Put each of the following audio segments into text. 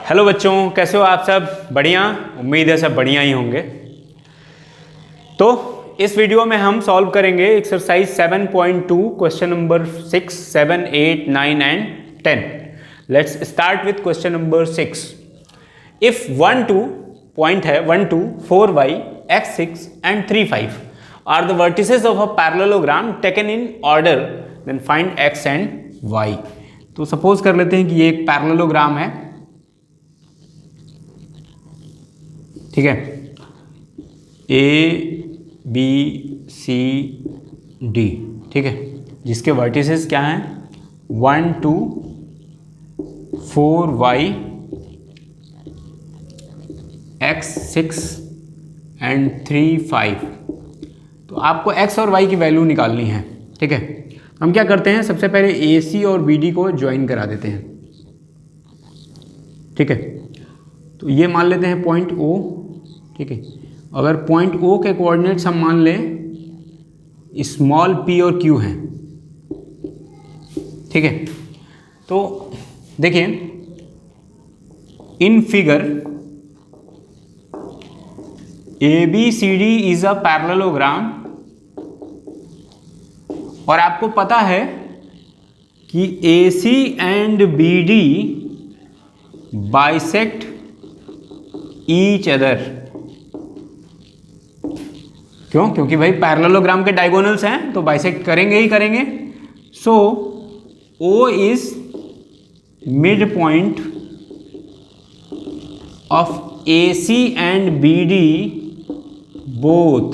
Hello बच्चों, कैसे हो आप सब? बढ़िया, उम्मीद है सब बढ़िया ही होंगे। तो इस वीडियो में हम सॉल्व करेंगे exercise 7.2 question number 6, 7, 8, 9 and 10। Let's start with question number 6। If 1 2 point है 1 2 4y x6 and 3 5 are the vertices of a parallelogram taken in order, then find x and y। तो सपोज कर लेते हैं कि ये एक पैरेललोग्राम है, ठीक है, A B C D, ठीक है, जिसके वर्टिसेस क्या हैं 1 2 4y x6 एंड 3 5। तो आपको x और y की वैल्यू निकालनी है, ठीक है। हम क्या करते हैं, सबसे पहले AC और BD को ज्वाइन करा देते हैं, ठीक है। तो ये मान लेते हैं पॉइंट O, ठीक है। अगर पॉइंट O के कोऑर्डिनेट्स हम मान लें स्मॉल p और q हैं, ठीक है। तो देखिए in figure ABCD is a parallelogram, और आपको पता है कि AC and BD bisect each other. क्यों? क्योंकि भाई पैरेललोग्राम के डायगोनल्स हैं तो बाइसेक्ट करेंगे ही करेंगे। सो O is mid point of AC and BD both.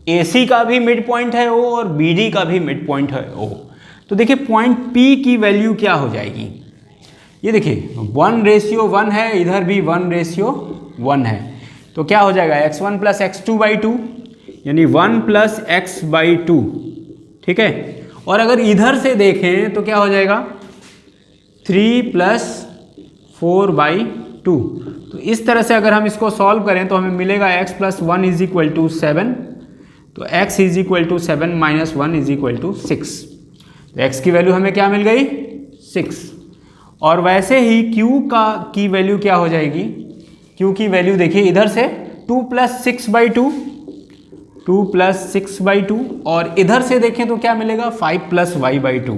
AC का भी मिड पॉइंट है O और BD का भी मिड पॉइंट है O। तो देखिए पॉइंट P की वैल्यू क्या हो जाएगी, ये देखिए 1:1 है, इधर भी 1:1 है। तो क्या हो जाएगा x1 प्लस x2/2, यानी 1 प्लस x/2, ठीक है। और अगर इधर से देखें तो क्या हो जाएगा 3 प्लस 4/2। तो इस तरह से अगर हम इसको सॉल्व करें तो हमें मिलेगा x plus 1 is equal to 7। तो x is equal to 7 minus 1 is equal to 6। तो x की वैल्यू हमें क्या मिल गई 6। और वैसे ही q की वैल्यू क्या हो जाएगी, q की वैल्यू देखिए इधर से 2 प्लस 6/2, 2 प्लस 6/2, और इधर से देखें तो क्या मिलेगा 5 प्लस y/2।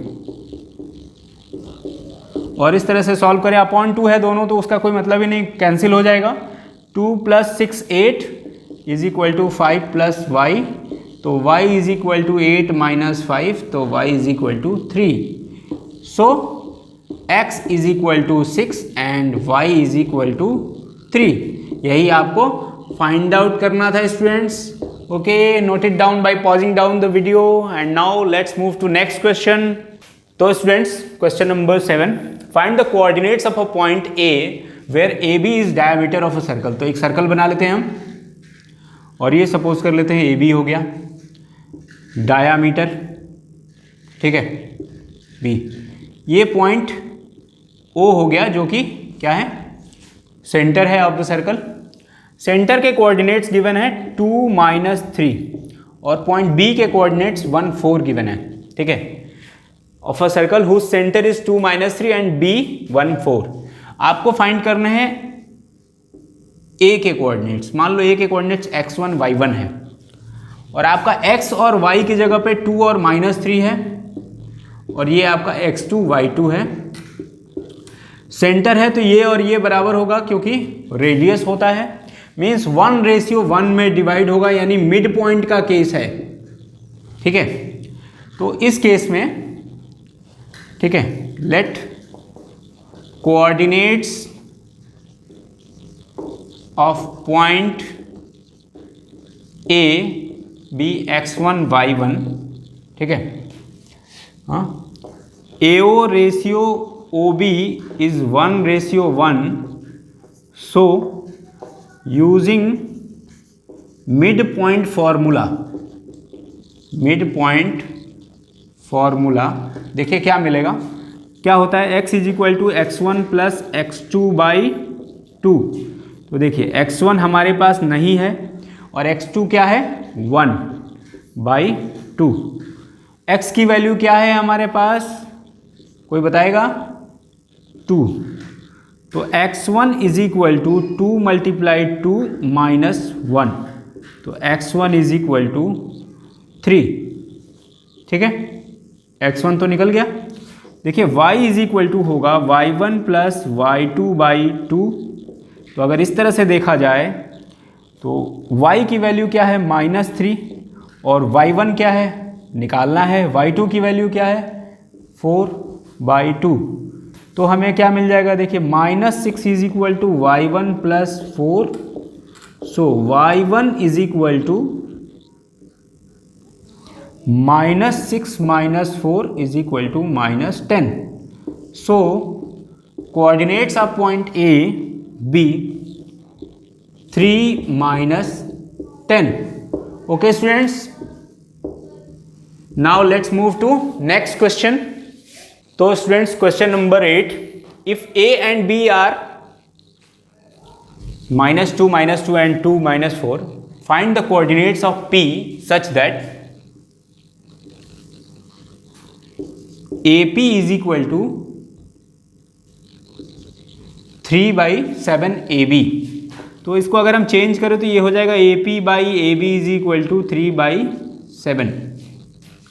और इस तरह से सॉल्व करें, अपॉन 2 है दोनों तो उसका कोई मतलब ही नहीं, कैंसिल हो जाएगा। 2 plus 6 8 is equal to 5 plus y, तो y is equal to 8 minus 5, तो y is equal to 3। So x is equal to 6 and y is equal to 3। यही आपको फाइंड आउट करना था students. Okay, note it down by pausing down the video and now let's move to next question. तो students question number 7, find the coordinates of a point A where AB is diameter of a circle. तो एक circle बना लेते हैं हम, और ये suppose कर लेते हैं AB हो गया डायामीटर, ठीक है, B। ये पॉइंट O हो गया जो कि क्या है सेंटर है ऑफ द सर्कल। सेंटर के कोऑर्डिनेट्स गिवन है 2 -3 और पॉइंट B के कोऑर्डिनेट्स 1 4 गिवन है, ठीक है, of a circle whose centre is 2 -3 and B 1 4। आपको फाइंड करने हैं A के कोऑर्डिनेट्स। मान लो A के कोऑर्डिनेट्स x1 y1 है, और आपका x और y की जगह पे 2 और -3 है, और ये आपका x2 y2 है। सेंटर है तो ये और ये बराबर होगा क्योंकि रेडियस होता है, मीन्स 1:1 में डिवाइड होगा, यानी मिड पॉइंट का केस है, ठीक है। तो इस केस में, ठीक है, let coordinates of point A be x1 y1, ठीक है। हाँ, AO ratio OB is 1:1, so using midpoint formula, देखिए क्या मिलेगा, क्या होता है x is equal to x1 plus x2/2। तो देखिए x1 हमारे पास नहीं है और x2 क्या है 1/2। x की वैल्यू क्या है हमारे पास, कोई बताएगा 2। तो x1 is equal to 2 multiplied 2 minus 1, तो x1 इज इक्वल टू 3। ठीक है, x1 तो निकल गया। देखिए y इज इक्वल टू होगा y1 प्लस y2 बाई 2। तो अगर इस तरह से देखा जाए तो y की वैल्यू क्या है -3 और y1 क्या है निकालना है, y2 की वैल्यू क्या है 4/2। तो हमें क्या मिल जाएगा, देखिए -6 is equal to y1 plus 4। So y1 is equal to -6 minus 4 is equal to -10। So coordinates of point A B 3 minus 10। Okay students, now let's move to next question. तो students question number 8, if a and b are -2 and 2 -4, find the coordinates of p such that AP is equal to 3/7 AB। तो इसको अगर हम change करें तो ये हो जाएगा AP/AB इज इक्वल टू 3/7।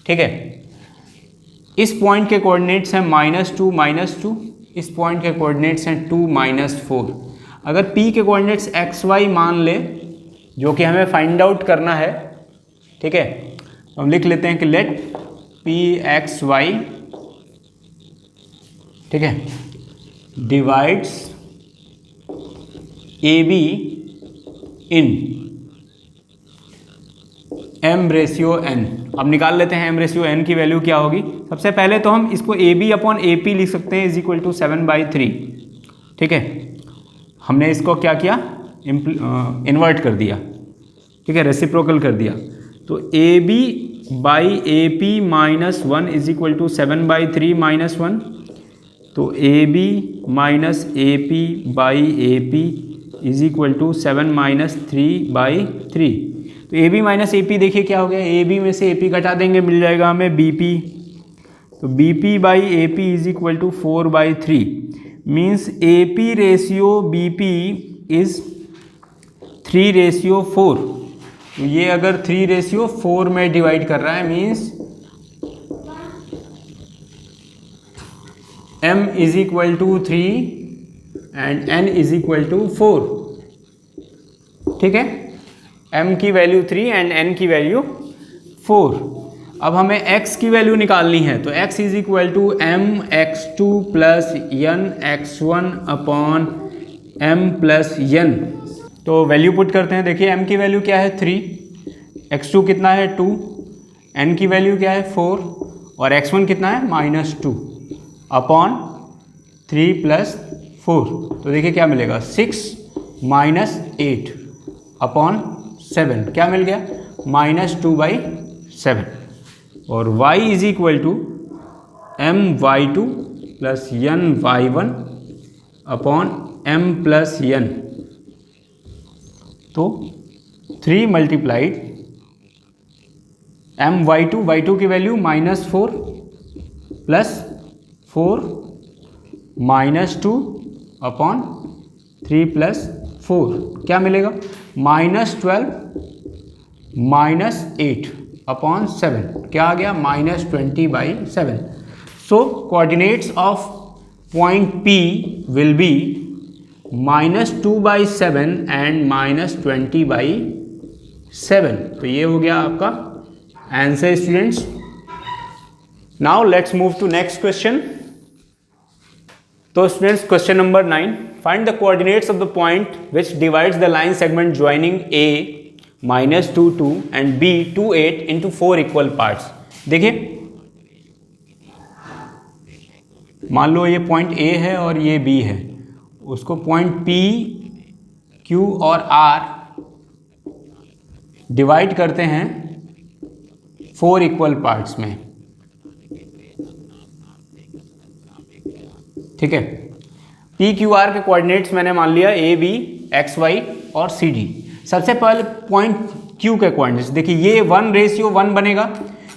ठीक है, इस पॉइंट के कोऑर्डिनेट्स हैं -2 -2, इस पॉइंट के कोऑर्डिनेट्स हैं 2 -4। अगर P के कोऑर्डिनेट्स XY मान ले, जो कि हमें फाइंड आउट करना है, ठीक है, तो हम लिख लेते हैं कि लेट PXY, ठीक है, डिवाइड्स AB इन m/n। अब निकाल लेते हैं m/n की वैल्यू क्या होगी। सबसे पहले तो हम इसको AB/AP लिख सकते हैं इज इक्वल टू 7/3। ठीक है, हमने इसको क्या किया, इन्वर्ट कर दिया, ठीक है, रेसिप्रोकल कर दिया। तो AB/AP minus 1 is equal to 7/3 minus 1। तो AB minus AP/AP is equal to 7 minus 3/3। तो AB माइनस AP देखिए क्या हो गया, AB में से AP घटा देंगे, मिल जाएगा हमें BP। तो BP/AP is equal to 4/3 means AP ratio BP is 3/4। तो ये अगर 3/4 में डिवाइड कर रहा है means m is equal to 3 and n is equal to 4। ठीक है, m की वैल्यू 3 एंड n की वैल्यू 4। अब हमें x की वैल्यू निकालनी है, तो x is equal to mx2 plus n x1 upon m plus n। तो वैल्यू पुट करते हैं। देखिए m की वैल्यू क्या है 3, x2 कितना है 2, n की वैल्यू क्या है 4 और x1 कितना है -2 अपॉन 3 प्लस 4। तो देखिए क्या मिलेगा 6 माइनस 8 अपॉन 7, क्या मिल गया -2/7। और y is equal to my2 plus ny1 upon m plus n। तो 3 मल्टीप्लाइड my2, y2 की वैल्यू -4 प्लस 4 -2 अपॉन 3 प्लस 4, क्या मिलेगा -12 -8 अपॉन 7, क्या आ गया -20/7। So coordinates of point P will be -2/7 and -20/7। तो ये हो गया आपका answer students. Now let's move to next question. तो students question number 9, find the coordinates of the point which divides the line segment joining A -2 2 and B 2 8 into 4 equal parts. देखिए मान लो ये point A है और ये B है, उसको point P, Q और R डिवाइड करते हैं 4 इक्वल पार्ट्स में। ठीक है, P Q R के कोऑर्डिनेट्स मैंने मान लिया A B X Y और C D। सबसे पहले पॉइंट Q के कोऑर्डिनेट्स देखिए, ये 1:1 बनेगा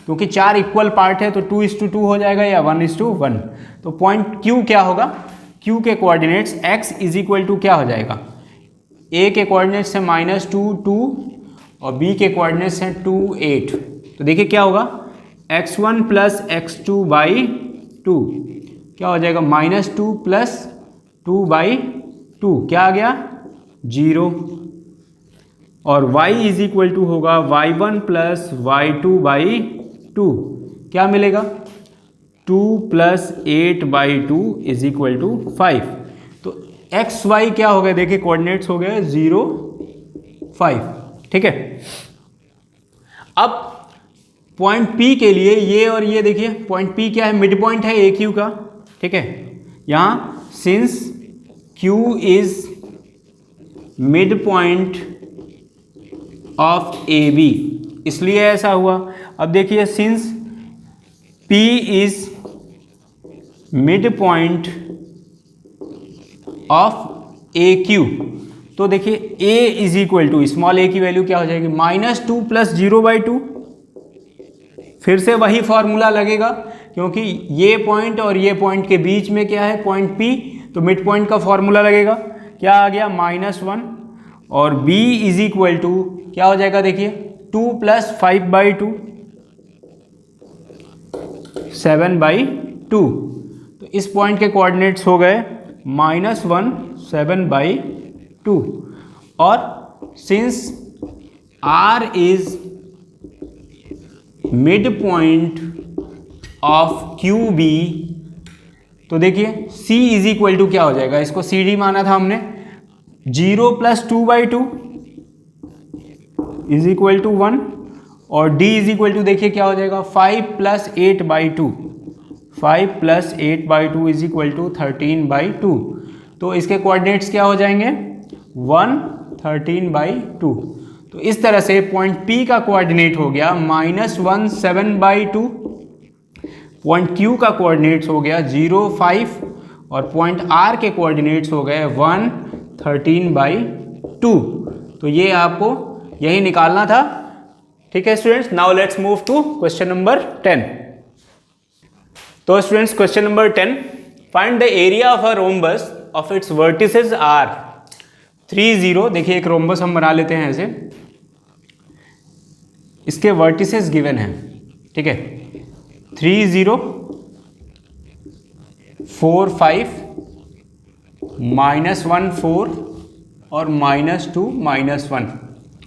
क्योंकि 4 इक्वल पार्ट है, तो 2:2 हो जाएगा या 1:1। तो पॉइंट Q क्या होगा क्यू के coordinates x is equal to क्या हो जाएगा, a के कोऑर्डिनेट्स है -2 और b के कोऑर्डिनेट्स हैं 2 8। तो देखिए क्या होगा, x1 प्लस x2 बाई 2 क्या हो जाएगा, -2 प्लस 2 बाई 2 क्या आ गया 0। और y इज इक्वल टू होगा y1 प्लस y2 बाई 2 क्या मिलेगा 2 plus 8 by 2 is equal to 5। तो एक्स वाई क्या हो गए, देखिए कोऑर्डिनेट्स हो गए 0 5। ठीक है, अब पॉइंट P के लिए ये और ये देखिए, पॉइंट P क्या है, मिड पॉइंट है ए क्यू का। ठीक है, यहाँ since Q is mid point of A B, इसलिए ऐसा हुआ। अब देखिए since P is mid point of A Q, तो देखिए A is equal to small a की वैल्यू क्या हो जाएगी, -2 प्लस 0/2। फिर से वही फॉर्मूला लगेगा, क्योंकि ये पॉइंट और ये पॉइंट के बीच में क्या है पॉइंट P, तो मिड पॉइंट का फॉर्मूला लगेगा, क्या आ गया -1। और B इज इक्वल टू क्या हो जाएगा, देखिए 2 प्लस 5/2 7/2। तो इस पॉइंट के कोऑर्डिनेट्स हो गए -1 7/2। और since R is mid point of QB, तो देखिए C इज इक्वल टू क्या हो जाएगा, इसको CD माना था हमने, 0 प्लस 2/2 इज इक्वल टू 1। और D इज इक्वल टू देखिए क्या हो जाएगा, 5 plus 8/2 5 plus 8/2 is equal to 13/2। तो इसके कोऑर्डिनेट्स क्या हो जाएंगे 1 13/2। तो इस तरह से पॉइंट P का कोऑर्डिनेट हो गया -1 7/2, पॉइंट Q का कोऑर्डिनेट्स हो गया 0 5 और पॉइंट R के कोऑर्डिनेट्स हो गए 1 13/2। तो ये आपको यही निकालना था। ठीक है students, now let's move to question number 10। तो students question number 10, find the area of a rhombus of its vertices are 3 0। देखिए एक रोम्बस हम बना लेते हैं ऐसे, इसके वर्टिसेस गिवन हैं। ठीक है, 3 0 4 5 -1 4 और -2 -1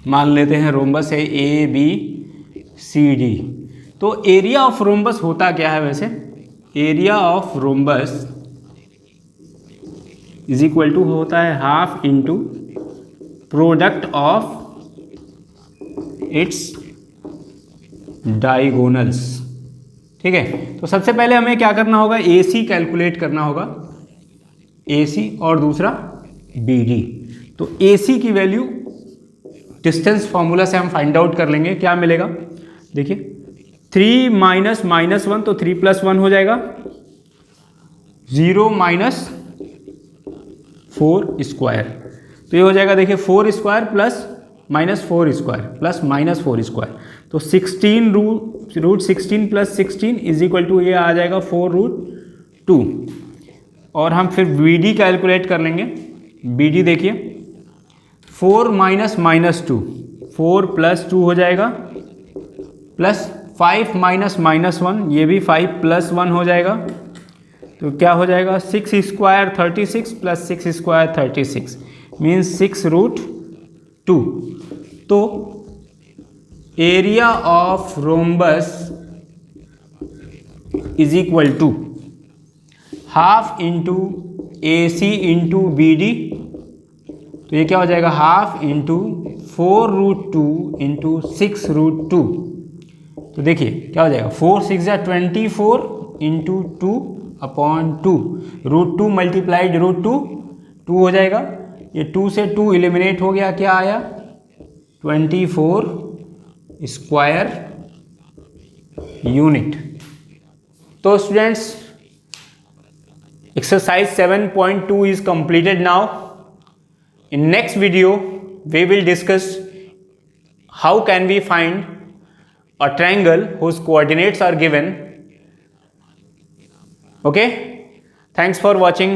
मान लेते हैं रोम्बस है ABCD। तो एरिया ऑफ रोम्बस होता क्या है वैसे, area of rhombus is equal to होता है half into product of its diagonals. ठीक है, तो सबसे पहले हमें क्या करना होगा, AC कैलकुलेट करना होगा, AC और दूसरा BD। तो AC की वैल्यू डिस्टेंस फॉर्मूला से हम फाइंड आउट कर लेंगे, क्या मिलेगा, देखिए 3 माइनस -1 तो 3 + 1 हो जाएगा, 0 माइनस 4 स्क्वायर, तो ये हो जाएगा देखिए 4 square plus -4 square plus -4 square, तो 16 root 16 plus 16 is equal to ये आ जाएगा 4√2। और हम फिर BD कैलकुलेट कर लेंगे। BD देखिए 4 माइनस -2 4 + 2 हो जाएगा, प्लस 5 माइनस -1 ये भी 5 + 1 हो जाएगा, तो क्या हो जाएगा 6 स्क्वायर 36 प्लस 6 स्क्वायर 36 मीन्स 6√2। तो area of rhombus is equal to half into AC into BD, तो ये क्या हो जाएगा हाफ इंटू 4√2 इंटू 6√2। तो देखिए क्या हो जाएगा 4 6 24 इंटू 2/2 √2 मल्टीप्लाइड √2 2 हो जाएगा, ये 2 से 2 एलिमिनेट हो गया, क्या आया 24 स्क्वायर यूनिट। तो students exercise 7.2 is completed now. In next video we will discuss how can we find a triangle whose coordinates are given. Okay, thanks for watching.